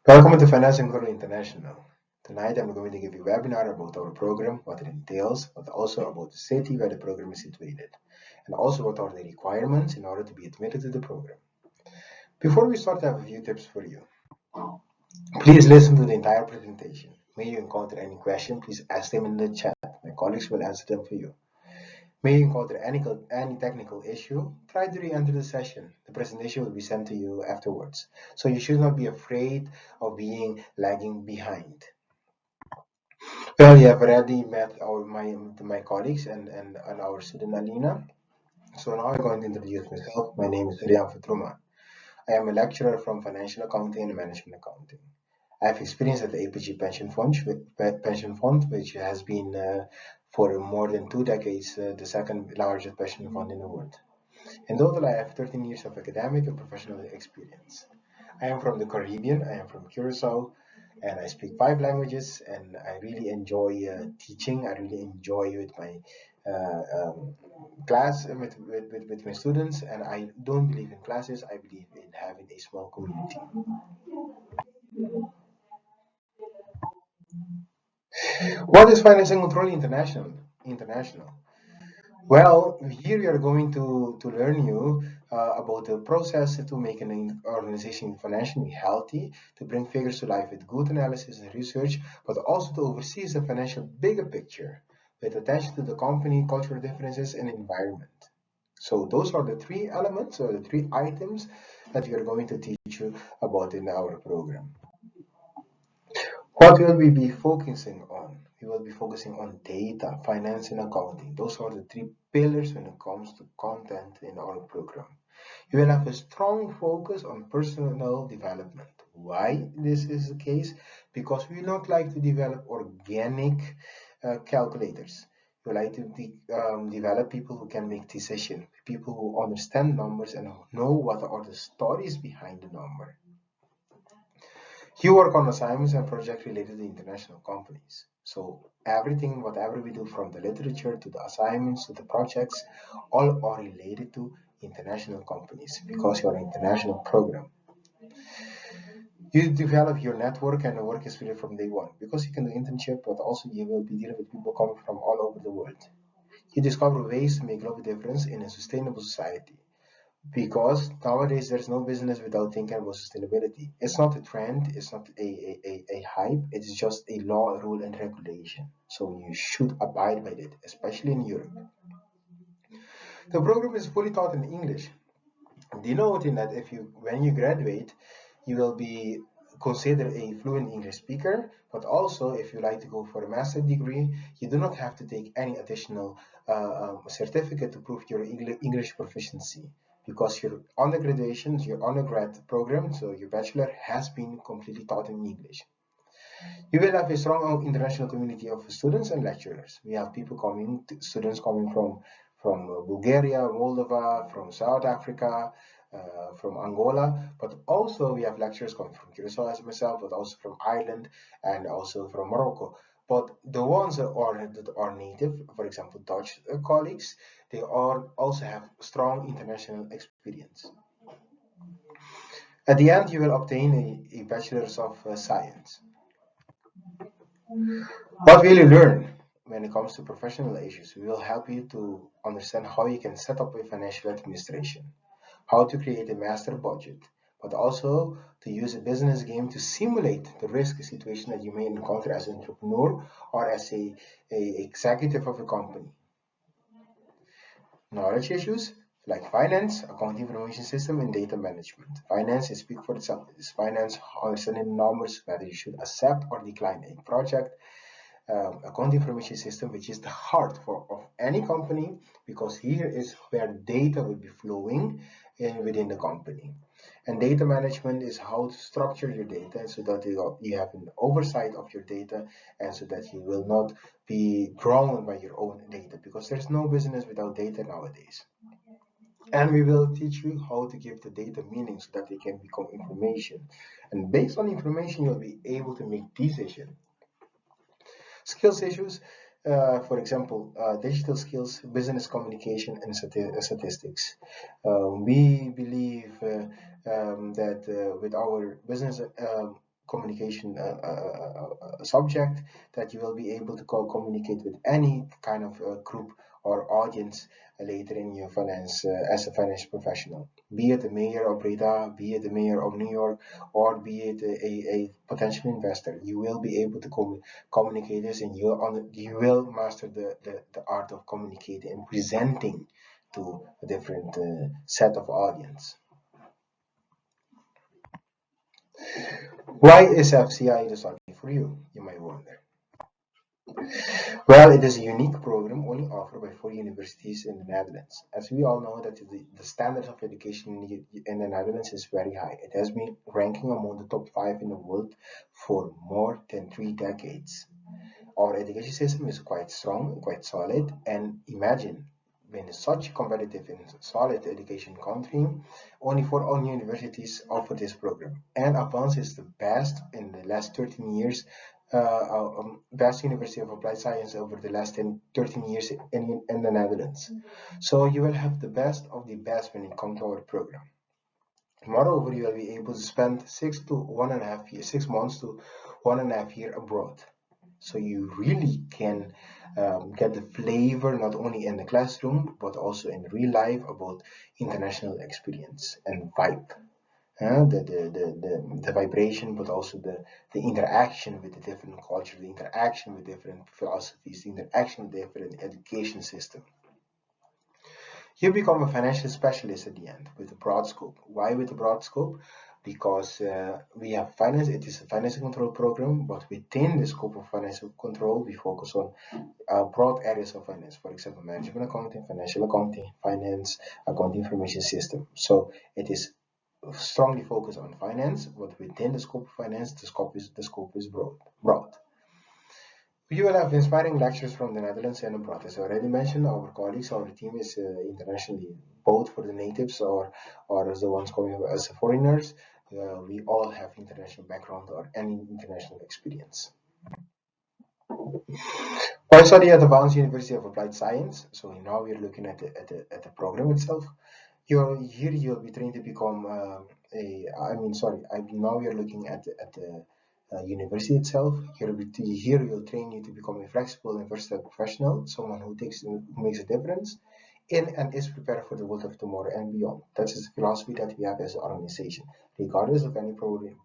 Welcome to Financing Control International. Tonight I'm going to give you a webinar about our program, what it entails, but also about the city where the program is situated, and also what are the requirements in order to be admitted to the program. Before we start, I have a few tips for you. Please listen to the entire presentation. May you encounter any question, please ask them in the chat. My colleagues will answer them for you. May you encounter any technical issue, try to re-enter the session. The presentation will be sent to you afterwards. So you should not be afraid of being lagging behind. Well, you have already met my colleagues and our student Alina. So now I'm going to introduce myself. My name is Rian Fatruma. I am a lecturer from Financial Accounting and Management Accounting. I have experience at the APG Pension Fund, which has been for more than 2 decades the second largest pension fund in the world. In total, I have 13 years of academic and professional experience. I am from the Caribbean. I am from Curacao, and I speak 5 languages. And I really enjoy teaching. I really enjoy with my class with my students. And I don't believe in classes. I believe in having a small community. What is Financing Control International? Well, here we are going to learn you about the process to make an organization financially healthy, to bring figures to life with good analysis and research, but also to oversee the financial bigger picture with attention to the company, cultural differences, and environment. So those are the 3 elements or the 3 items that we are going to teach you about in our program. What will we be focusing on? We will be focusing on data, finance, and accounting. Those are the 3 pillars when it comes to content in our program. You will have a strong focus on personal development. Why this is the case? Because we don't like to develop organic calculators. We like to develop people who can make decisions, people who understand numbers and know what are the stories behind the number. You work on assignments and projects related to international companies. So everything, whatever we do from the literature to the assignments to the projects, all are related to international companies because you're an international program. You develop your network and the work experience from day one because you can do internship, but also you will be dealing with people coming from all over the world. You discover ways to make global difference in a sustainable society. Because nowadays there's no business without thinking about sustainability. It's not a trend, it's not a hype, it's just a law, rule, and regulation. So you should abide by it, especially in Europe. The program is fully taught in English. Denoting that when you graduate, you will be considered a fluent English speaker, but also if you like to go for a master's degree, you do not have to take any additional certificate to prove your English proficiency. Because your undergrad program, so your bachelor, has been completely taught in English. You will have a strong international community of students and lecturers. We have students coming from Bulgaria, Moldova, from South Africa, from Angola, but also we have lecturers coming from Curacao as myself, but also from Ireland and also from Morocco. But the ones that are native, for example, Dutch colleagues, they also have strong international experience. At the end, you will obtain a Bachelor's of Science. What will you learn when it comes to professional issues? We will help you to understand how you can set up a financial administration, how to create a master budget, but also to use a business game to simulate the risk situation that you may encounter as an entrepreneur or as a executive of a company. Knowledge issues like finance, accounting information system, and data management. Finance is speak for itself. It is finance, understanding numbers, whether you should accept or decline a project. Accounting information system, which is the heart of any company, because here is where data will be flowing within the company. And data management is how to structure your data so that you have an oversight of your data and so that you will not be drowned by your own data, because there's no business without data nowadays. And we will teach you how to give the data meaning so that they can become information. And based on information, you'll be able to make decisions. Skills issues, for example, digital skills, business communication, and statistics. We believe that with our business communication subject that you will be able to communicate with any kind of group or audience later in your finance as a financial professional, be it the mayor of Breda, be it the mayor of New York, or be it a potential investor. You will be able to communicate this, and you will master the art of communicating and presenting to a different set of audience. Why is FCI the study for you? You might wonder. Well, it is a unique program only offered by 4 universities in the Netherlands. As we all know that the standard of education in the Netherlands is very high. It has been ranking among the top 5 in the world for more than 3 decades. Our education system is quite strong, quite solid, and imagine in such competitive and solid education country, only 4 universities offer this program. And Avans is the best in the last 13 years, best university of applied science over the last 13 years in the Netherlands. So you will have the best of the best when it comes to our program. Moreover, you will be able to spend 6 months to 1.5 years abroad. So you really can get the flavor not only in the classroom but also in real life about international experience and vibe. The vibration, but also the interaction with the different cultures, the interaction with different philosophies, the interaction with different education system. You become a financial specialist at the end with a broad scope. Why with a broad scope? Because we have finance, it is a financial control program, but within the scope of financial control, we focus on broad areas of finance. For example, management accounting, financial accounting, finance, accounting information system. So it is strongly focused on finance, but within the scope of finance, the scope is broad. We will have inspiring lectures from the Netherlands and abroad. As I already mentioned, our colleagues, our team is internationally, both for the natives or as the ones coming as foreigners. We all have international background or any international experience. I study at the Vaans University of Applied Science. So now we're looking at the program itself. Here you'll be trained to become now we are looking at the university itself. Here we'll train you to become a flexible and versatile professional, someone who makes a difference in and is prepared for the world of tomorrow and beyond. That is the philosophy that we have as an organization, regardless of any program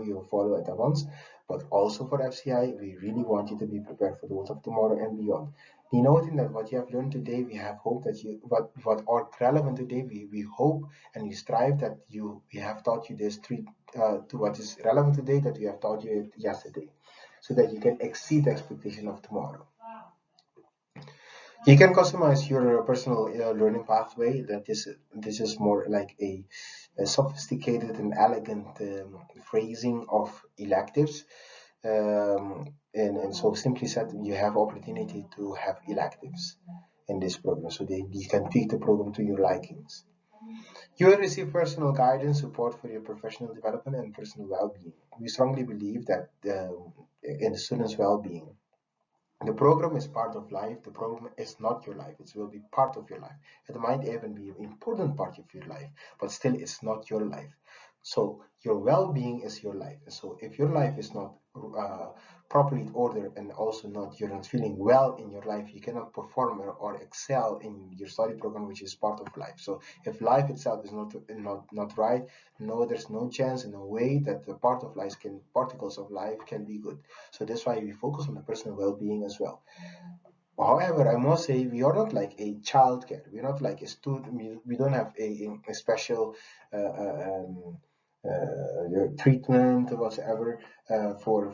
you follow at Avans, but also for FCI, we really want you to be prepared for the world of tomorrow and beyond. Denoting that what you have learned today, we have hope that what are relevant today, we hope and we strive that we have taught you this to what is relevant today that we have taught you yesterday, so that you can exceed the expectation of tomorrow. You can customize your personal learning pathway. This is more like a sophisticated and elegant phrasing of electives. And so simply said, you have opportunity to have electives in this program, so that you can tweak the program to your likings. You will receive personal guidance, support for your professional development and personal well-being. We strongly believe that in the students' well-being. The program is part of life. The program is not your life. It will be part of your life. It might even be an important part of your life, but still it's not your life. So your well-being is your life. So if your life is not properly ordered and also you're not feeling well in your life, you cannot perform or excel in your study program, which is part of life. So if life itself is not right, there's no chance and no way that the particles of life can be good. So that's why we focus on the personal well-being as well. However, I must say we are not like a child care. We're not like a student. We don't have a special treatment or whatever for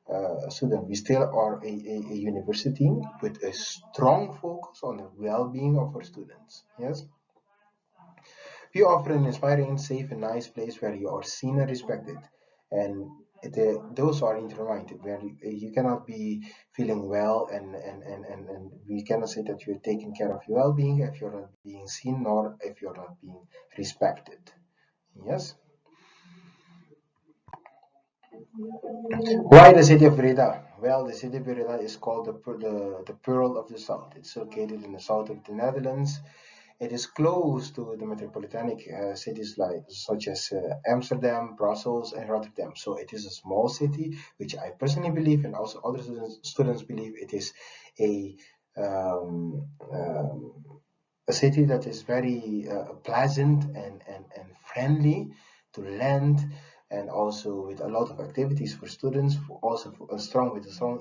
a student. We still are a university with a strong focus on the well-being of our students. Yes. We offer an inspiring, safe, and nice place where you are seen and respected, and those are intertwined. Where you cannot be feeling well, and we cannot say that you're taking care of your well-being if you're not being seen nor if you're not being respected. Yes. Why the city of Breda? Well, the city of Breda is called the Pearl of the South. It's located in the south of the Netherlands. It is close to the metropolitan cities such as Amsterdam, Brussels, and Rotterdam. So it is a small city, which I personally believe, and also other students believe, it is a um, um, a city that is very pleasant and friendly to land, and also with a lot of activities for students, also with a strong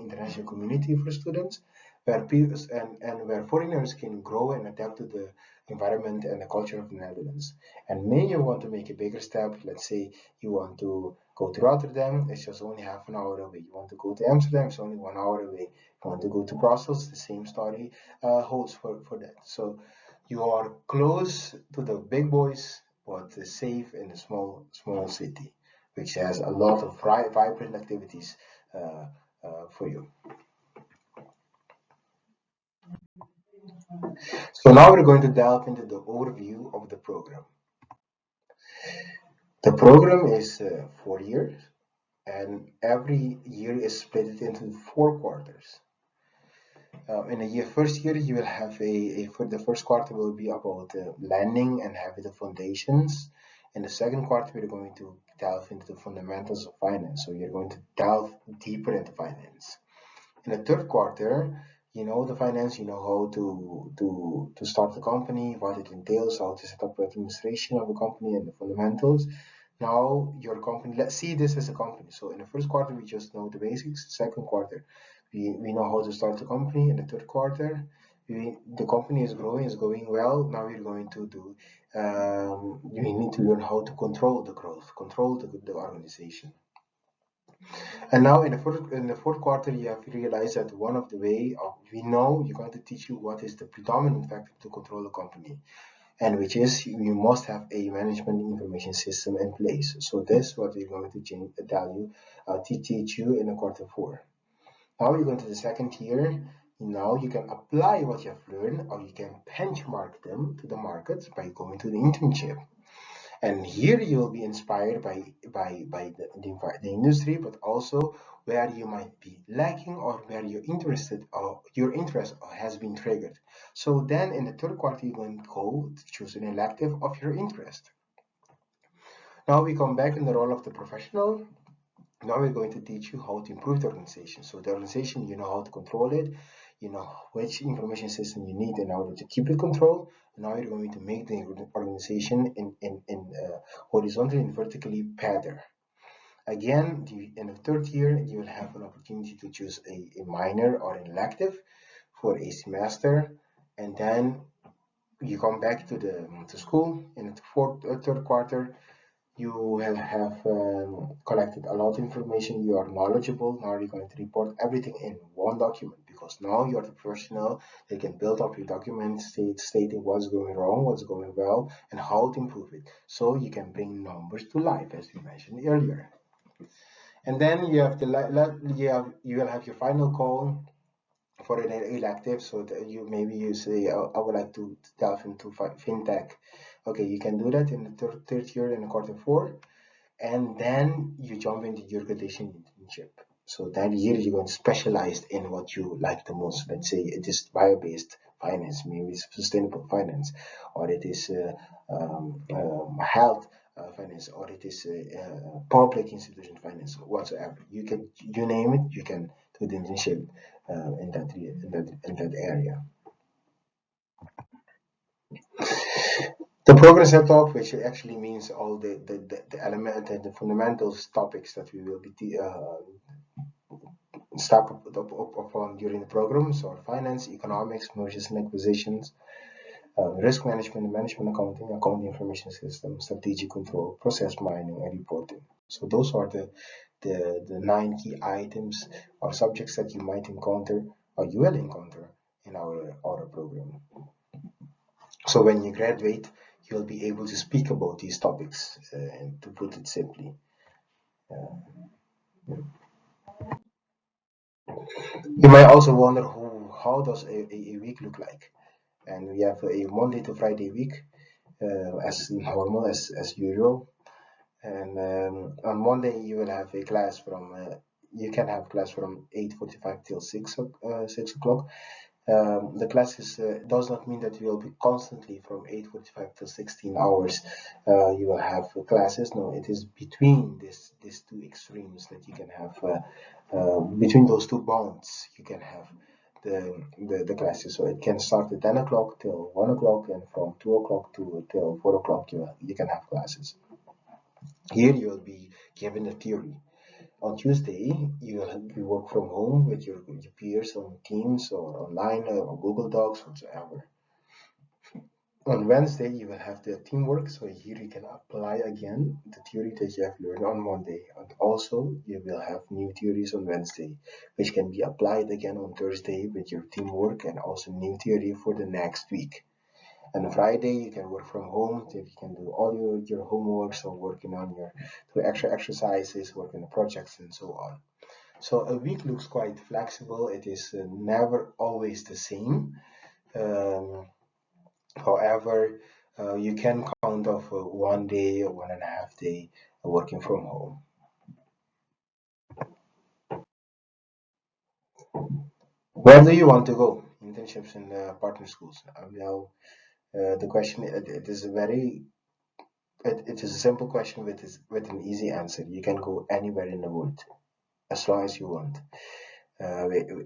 international community for students, where people and where foreigners can grow and adapt to the environment and the culture of the Netherlands. And when you want to make a bigger step, let's say you want to go to Rotterdam, it's just only half an hour away. You want to go to Amsterdam, it's only 1 hour away. You want to go to Brussels, the same story holds for that. So you are close to the big boys, but safe in a small city, which has a lot of vibrant activities uh, for you. So now we're going to delve into the overview of the program. The program is 4 years, and every year is split into 4 quarters. In the first year, you will have for the first quarter will be about landing and having the foundations. In the second quarter, we're going to delve into the fundamentals of finance. So you're going to delve deeper into finance. In the third quarter, you know the finance, you know how to start the company, what it entails, how to set up the administration of a company and the fundamentals. Now your company, let's see this as a company. So in the first quarter, we just know the basics. Second quarter, we know how to start the company. In the third quarter, the company is growing, is going well. Now we're going to do, you need to learn how to control the growth, control the organization. And now in the fourth quarter, you have realized that one of the way of, we know you're going to teach you what is the predominant factor to control the company, and which is you must have a management information system in place. So this is what we're going to teach you in the quarter four. Now you go into the second year. Now you can apply what you have learned, or you can benchmark them to the market by going to the internship. And here you will be inspired by the industry, but also where you might be lacking or where you're interested or your interest has been triggered. So then in the third quarter, you're going to go to choose an elective of your interest. Now we come back in the role of the professional. Now we're going to teach you how to improve the organization. So the organization, you know how to control it, you know which information system you need in order to keep it controlled. Now you're going to make the organization in horizontally and vertically better. Again, in the third year, you will have an opportunity to choose a minor or an elective for a semester, and then you come back to school in the third quarter. You will have collected a lot of information. You are knowledgeable. Now you're going to report everything in one document, because now you're the professional. They can build up your document stating what's going wrong, what's going well, and how to improve it. So you can bring numbers to life, as we mentioned earlier. And then you have you will have your final call for an elective. So that you say, I would like to delve into fintech. Okay, you can do that in the third year in quarter four, and then you jump into your graduation internship. So that year you're going to specialize in what you like the most. Let's say it is bio-based finance, maybe it's sustainable finance, or it is health finance, or it is public institution finance, whatsoever. You name it, you can do the internship in that area. The program setup, which actually means all the element and the fundamentals topics that we will be stuck upon during the program. So finance, economics, mergers and acquisitions, risk management, management accounting, accounting information system, strategic control, process mining, and reporting. So those are the 9 key items or subjects that you might encounter or you will encounter in our program. So when you graduate, you'll be able to speak about these topics, and to put it simply. You might also wonder how does a week look like? And we have a Monday to Friday week, as normal, as usual. And on Monday you will have a class from you can have class from 8:45 till 6 o'clock. The classes does not mean that you will be constantly from 8:45 to 16 hours. You will have classes. No, it is between these two extremes that you can have. Between those two bonds, you can have the classes. So it can start at 10 o'clock till 1 o'clock, and from 2 o'clock to till 4 o'clock you can have classes. Here you will be given a theory. On Tuesday, you work from home with your peers on Teams or online or Google Docs, whatsoever. On Wednesday, you will have the teamwork, so here you can apply again the theory that you have learned on Monday. And also, you will have new theories on Wednesday, which can be applied again on Thursday with your teamwork and also new theory for the next week. And on Friday, you can work from home, so you can do all your homeworks or working on your extra exercises, working on projects, and so on. So a week looks quite flexible. It is never always the same. However, you can count off 1 day or 1.5 day working from home. Where do you want to go? Internships in partner schools. Now, the question it is a very it is a simple question with an easy answer. You can go anywhere in the world as long as you want.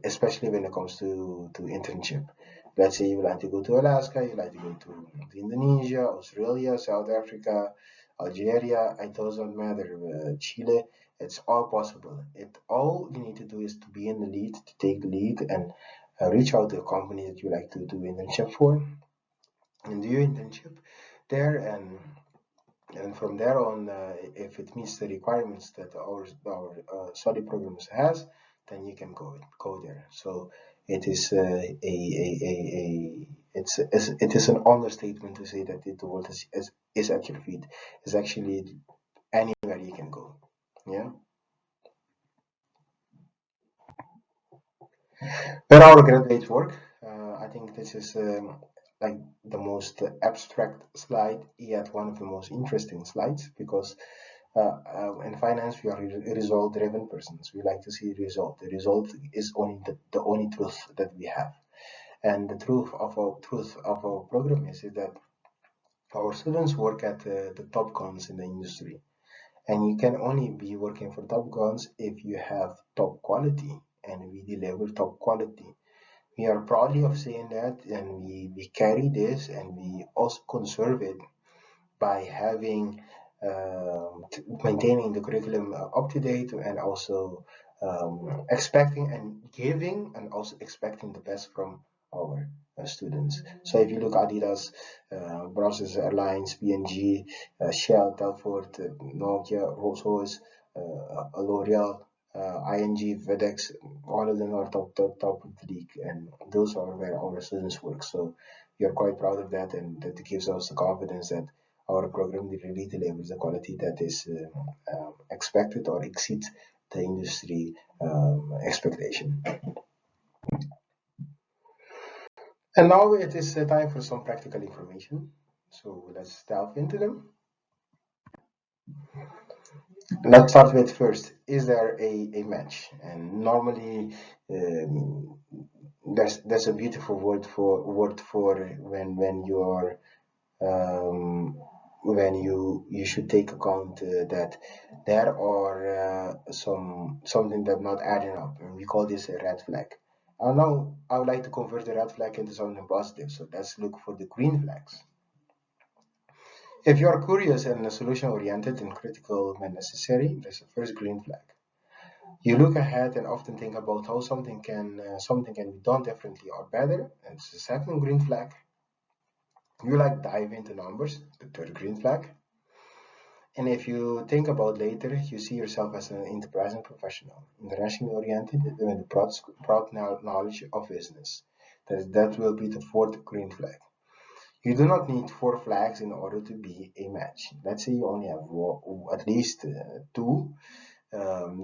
Especially when it comes to internship. Let's say you like to go to Alaska, you like to go to Indonesia, Australia, South Africa, Algeria, it doesn't matter, Chile, it's all possible. All you need to do is to be in the lead, to take the lead, and reach out to a company that you like to do internship for, and do your internship there, and from there on, if it meets the requirements that our study programs has, then you can go there. So it is it is an understatement to say that the world is at your feet. It's actually anywhere you can go. Yeah. Where our graduates work, I think this is like the most abstract slide, yet one of the most interesting slides, because in finance we are result-driven persons. We like to see result. The result is only the only truth that we have, and the truth of our program is that our students work at the top guns in the industry, and you can only be working for top guns if you have top quality, and we deliver top quality. We are proud of saying that, and we carry this, and we also conserve it by having maintaining the curriculum up to date, and also expecting and giving and also expecting the best from our students. So if you look at Adidas, Brussels Airlines, P&G, Shell, Telford, Nokia, Rolls-Royce, L'Oreal, ING, FedEx, all of them are top of the league, and those are where our students work. So we are quite proud of that, and that gives us the confidence that our program really delivers the quality that is expected or exceeds the industry expectation. And now it is time for some practical information. So let's delve into them. Let's start with first, is there a match? And normally there's a beautiful word for when you are when you should take account that there are something that not adding up, and we call this a red flag. Now I would like to convert the red flag into something positive, so let's look for the green flags. If you are curious and solution oriented and critical when necessary, there's the first green flag. You look ahead and often think about how something can be done differently or better, and it's the second green flag. You like dive into numbers, the third green flag. And if you think about later, you see yourself as an enterprising professional, internationally oriented with broad knowledge of business. That will be the fourth green flag. You do not need 4 flags in order to be a match. Let's say you only have at least 2,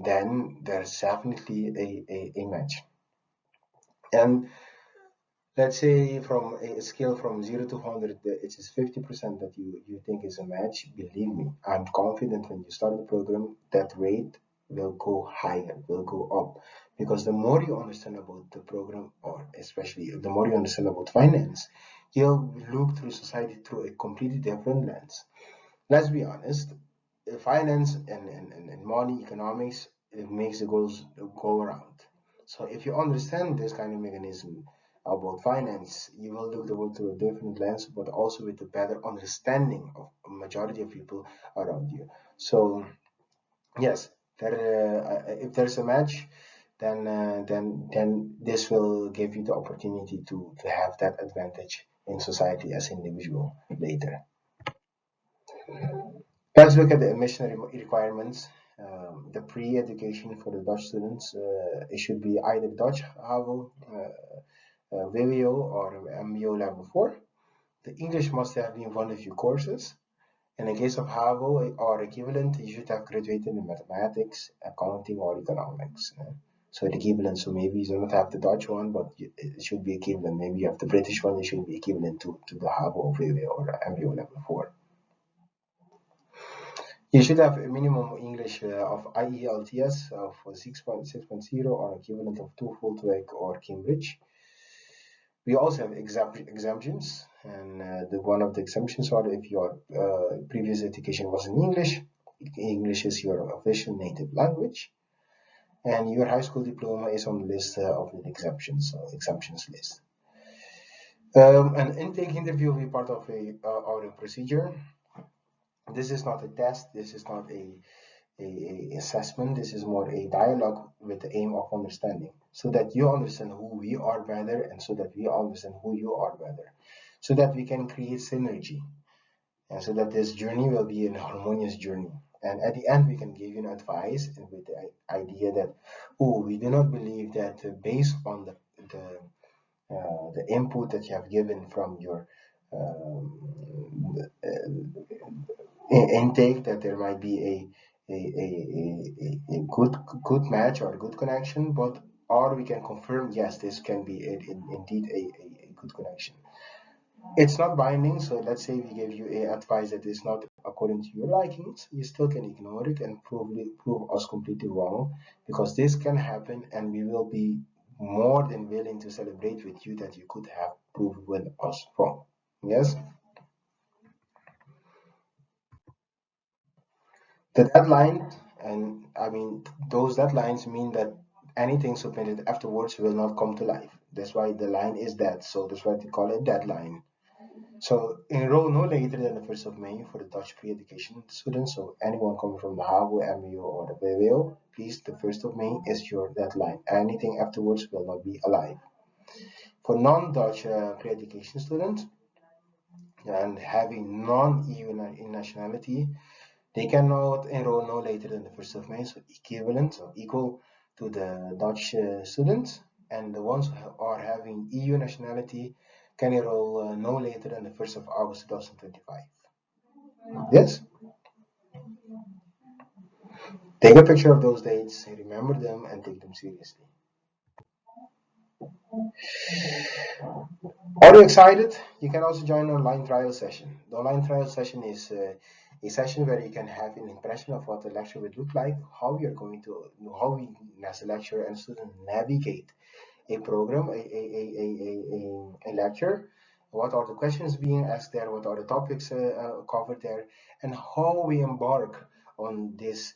then there's definitely a match. And let's say from a scale from 0 to 100, it is 50% that you think is a match. Believe me, I'm confident when you start the program, that rate will go higher, will go up. Because the more you understand about the program, or especially the more you understand about finance, you'll look through society through a completely different lens. Let's be honest, finance and money economics, it makes the goals go around. So if you understand this kind of mechanism about finance, you will look the world through a different lens, but also with a better understanding of a majority of people around you. So yes, if there's a match, then this will give you the opportunity to have that advantage in society as individual later. Let's look at the admission requirements. The pre-education for the Dutch students, it should be either Dutch HAVO, VWO, or MBO level 4. The English must have been one of your courses. In the case of HAVO or equivalent, you should have graduated in mathematics, accounting, or economics. So the equivalent, so maybe you don't have the Dutch one, but it should be equivalent. Maybe you have the British one, it should be equivalent to the HAVO or VWO or MBO level 4. You should have a minimum English of IELTS of 6.0 or equivalent of TOEFL, TOEIC, or Cambridge. We also have exemptions, and one of the exemptions are if your previous education was in English, English is your official native language, and your high school diploma is on the list of the exemptions list. An intake interview will be part of our procedure. This is not a test. This is not a assessment. This is more a dialogue with the aim of understanding, so that you understand who we are better, and so that we understand who you are better, so that we can create synergy, and so that this journey will be an harmonious journey. And at the end, we can give you an advice and with the idea that, oh, we do not believe that based on the input that you have given from your intake, that there might be a good match or a good connection, but or we can confirm, yes, this can be indeed a good connection. It's not binding, so let's say we give you a advice that is not according to your likings, you still can ignore it and prove us completely wrong, because this can happen, and we will be more than willing to celebrate with you that you could have proven us wrong. Yes. The deadline, and I mean, those deadlines mean that anything submitted afterwards will not come to life. That's why the line is dead. So that's why they call it deadline. So enroll no later than the 1st of May for the Dutch pre-education students. So anyone coming from the HAVO, MBO, or the VWO, please, the 1st of May is your deadline. Anything afterwards will not be alive. For non-Dutch pre-education students and having non-EU nationality, they cannot enroll no later than the 1st of May, so equivalent or equal to the Dutch students. And the ones who are having EU nationality can enroll no later than the 1st of August 2025. Yes? Take a picture of those dates, remember them, and take them seriously. Are you excited? You can also join an online trial session. The online trial session is a session where you can have an impression of what the lecture would look like, how we as a lecturer and student navigate a program, a lecture, what are the questions being asked there, what are the topics covered there, and how we embark on this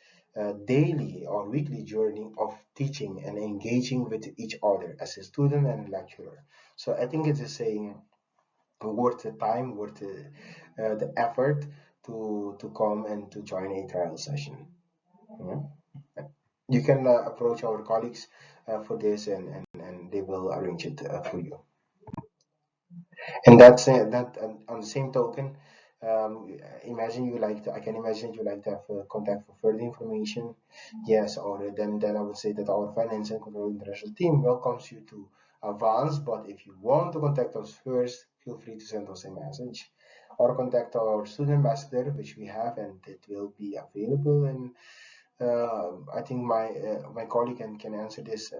daily or weekly journey of teaching and engaging with each other as a student and lecturer. So I think it is worth the time, worth the effort to come and to join a trial session. Yeah. You can approach our colleagues for this, and they will arrange it for you. And that's that. On the same token, imagine you like to, I can imagine you like to have contact for further information. Yes, or then I would say that our finance and control international team welcomes you to advance. But if you want to contact us first, feel free to send us a message or contact our student ambassador, which we have, and it will be available. And I think my colleague can answer this.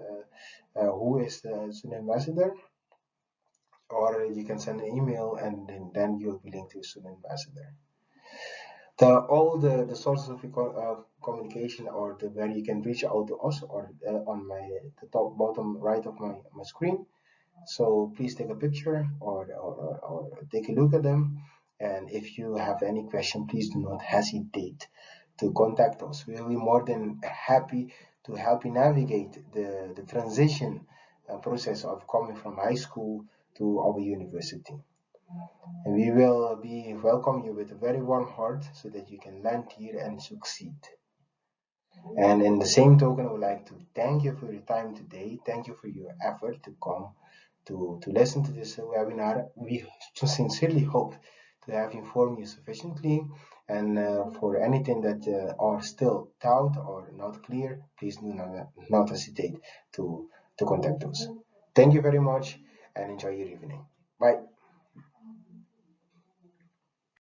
Who is the student ambassador? Or you can send an email, and then you'll be linked to a student ambassador. All the sources of communication, or where you can reach out to us, or on the top bottom right of my screen. So please take a picture, or take a look at them. And if you have any question, please do not hesitate to contact us. We will be more than happy to help you navigate the transition process of coming from high school to our university. And we will be welcome you with a very warm heart so that you can land here and succeed. And in the same token, I would like to thank you for your time today. Thank you for your effort to come to listen to this webinar. We sincerely hope to have informed you sufficiently. And for anything that are still doubt or not clear, please do not hesitate to contact us. Thank you very much and enjoy your evening. Bye.